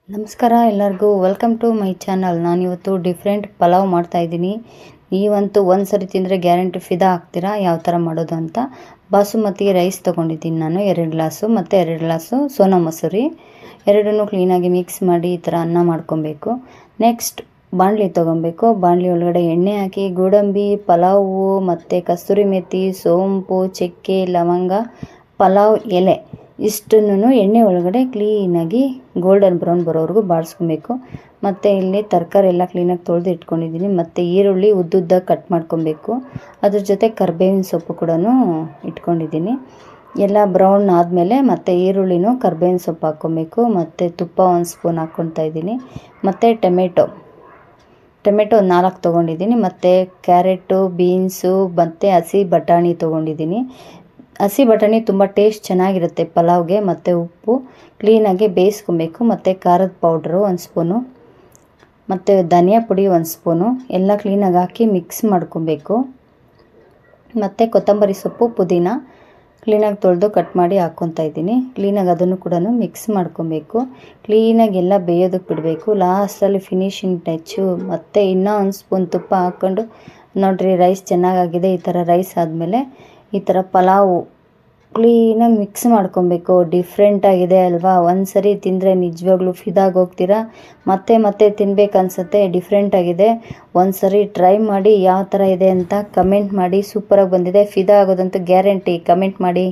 ನಮಸ್ಕಾರ ಎಲ್ಲರಿಗೂ welcome to my channel. ನಾನಿವತ್ತು ಡಿಫ್ರೆಂಟ್ ಪಲಾವ್ ಮಾಡ್ತಾಯಿದ್ದೀನಿ. ನೀವಂತೂ ಒಂದು ಸರಿ ತಿಂದರೆ ಗ್ಯಾರಂಟಿ ಫಿದಾ ಆಗ್ತೀರಾ ಯಾವ ಥರ ಮಾಡೋದು ಅಂತ. ಬಾಸುಮತಿ ರೈಸ್ ತೊಗೊಂಡಿದ್ದೀನಿ ನಾನು 2 ಗ್ಲಾಸು, ಮತ್ತು 2 ಗ್ಲಾಸು ಸೋನಾ ಮಸೂರಿ. ಎರಡನ್ನೂ ಕ್ಲೀನಾಗಿ ಮಿಕ್ಸ್ ಮಾಡಿ ಈ ಥರ ಅನ್ನ ಮಾಡ್ಕೊಬೇಕು. ನೆಕ್ಸ್ಟ್ ಬಾಣಲಿ ತೊಗೊಬೇಕು. ಬಾಣಲಿ ಒಳಗಡೆ ಎಣ್ಣೆ ಹಾಕಿ ಗೋಡಂಬಿ, ಪಲಾವು ಮತ್ತು ಕಸ್ತೂರಿ ಮೆಥಿ, ಸೋಂಪು, ಚಕ್ಕೆ, ಲವಂಗ, ಪಲಾವ್ ಎಲೆ ಇಷ್ಟನ್ನು ಎಣ್ಣೆ ಒಳಗಡೆ ಕ್ಲೀನಾಗಿ ಗೋಲ್ಡನ್ ಬ್ರೌನ್ ಬರೋವರೆಗೂ ಬಾಡಿಸ್ಕೊಬೇಕು. ಮತ್ತು ಇಲ್ಲಿ ತರಕಾರಿ ಎಲ್ಲ ಕ್ಲೀನಾಗಿ ತೊಳೆದು ಇಟ್ಕೊಂಡಿದ್ದೀನಿ. ಮತ್ತು ಈರುಳ್ಳಿ ಉದ್ದುದ್ದ ಕಟ್ ಮಾಡ್ಕೊಬೇಕು. ಅದ್ರ ಜೊತೆ ಕರ್ಬೇವಿನ ಸೊಪ್ಪು ಕೂಡ ಇಟ್ಕೊಂಡಿದ್ದೀನಿ. ಎಲ್ಲ ಬ್ರೌನ್ ಆದಮೇಲೆ ಮತ್ತು ಈರುಳ್ಳಿನೂ ಕರ್ಬೇವಿನ ಸೊಪ್ಪು ಹಾಕ್ಕೊಬೇಕು. ಮತ್ತು ತುಪ್ಪ 1 ಸ್ಪೂನ್ ಹಾಕ್ಕೊತಾ ಇದ್ದೀನಿ. ಮತ್ತು ಟೊಮೆಟೊ 4 ತೊಗೊಂಡಿದ್ದೀನಿ. ಮತ್ತು ಕ್ಯಾರೆಟು, ಬೀನ್ಸು ಮತ್ತು ಹಸಿ ಬಟಾಣಿ ತೊಗೊಂಡಿದ್ದೀನಿ. ಹಸಿ ಬಟಾಣಿ ತುಂಬ ಟೇಸ್ಟ್ ಚೆನ್ನಾಗಿರುತ್ತೆ ಪಲಾವ್ಗೆ. ಮತ್ತು ಉಪ್ಪು ಕ್ಲೀನಾಗಿ ಬೇಯಿಸ್ಕೊಬೇಕು. ಮತ್ತು ಖಾರದ ಪೌಡ್ರು 1 ಸ್ಪೂನು, ಮತ್ತು ಧನಿಯಾ ಪುಡಿ 1 ಸ್ಪೂನು ಎಲ್ಲ ಕ್ಲೀನಾಗಿ ಹಾಕಿ ಮಿಕ್ಸ್ ಮಾಡ್ಕೊಬೇಕು. ಮತ್ತು ಕೊತ್ತಂಬರಿ ಸೊಪ್ಪು, ಪುದೀನ ಕ್ಲೀನಾಗಿ ತೊಳೆದು ಕಟ್ ಮಾಡಿ ಹಾಕ್ಕೊತಾ ಇದ್ದೀನಿ. ಕ್ಲೀನಾಗಿ ಅದನ್ನು ಕೂಡ ಮಿಕ್ಸ್ ಮಾಡ್ಕೊಬೇಕು. ಕ್ಲೀನಾಗಿ ಎಲ್ಲ ಬೇಯೋದಕ್ಕೆ ಬಿಡಬೇಕು. ಲಾಸ್ಟಲ್ಲಿ ಫಿನಿಶಿಂಗ್ ಟಚ್ಚು. ಮತ್ತು ಇನ್ನೂ 1 ಸ್ಪೂನ್ ತುಪ್ಪ ಹಾಕ್ಕೊಂಡು ನೋಡಿರಿ ರೈಸ್ ಚೆನ್ನಾಗಾಗಿದೆ. ಈ ಥರ ರೈಸ್ ಆದಮೇಲೆ ಈ ಥರ ಪಲಾವು ಕ್ಲೀನಾಗಿ ಮಿಕ್ಸ್ ಮಾಡ್ಕೊಬೇಕು. ಡಿಫ್ರೆಂಟಾಗಿದೆ ಅಲ್ವಾ? ಒಂದು ಸರಿ ತಿಂದರೆ ನಿಜವಾಗ್ಲೂ ಫಿದಾಗಿ ಹೋಗ್ತೀರಾ. ಮತ್ತೆ ತಿನ್ಬೇಕನ್ಸುತ್ತೆ. ಡಿಫ್ರೆಂಟಾಗಿದೆ. ಒಂದು ಸರಿ ಟ್ರೈ ಮಾಡಿ ಯಾವ ಥರ ಇದೆ ಅಂತ ಕಮೆಂಟ್ ಮಾಡಿ. ಸೂಪರಾಗಿ ಬಂದಿದೆ. ಫಿದಾ ಆಗೋದಂತೂ ಗ್ಯಾರಂಟಿ. ಕಮೆಂಟ್ ಮಾಡಿ.